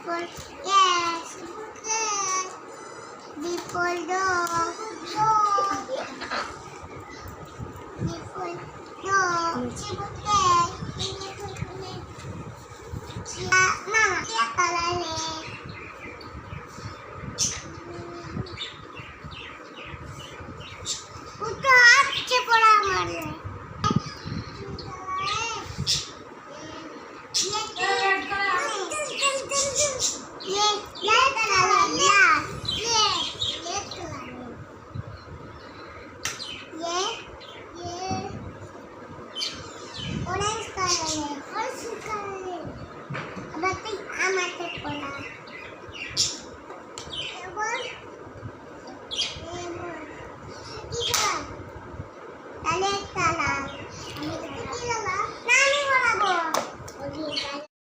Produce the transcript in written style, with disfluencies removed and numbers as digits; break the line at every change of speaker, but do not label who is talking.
for yes. Yes. B for dog. Dog. D for dog. C for cat. Mama, dia color ni. Udah अच्छे पड़ा हमारे. Orange color है, और colour है. अब तक आम आते पड़ा.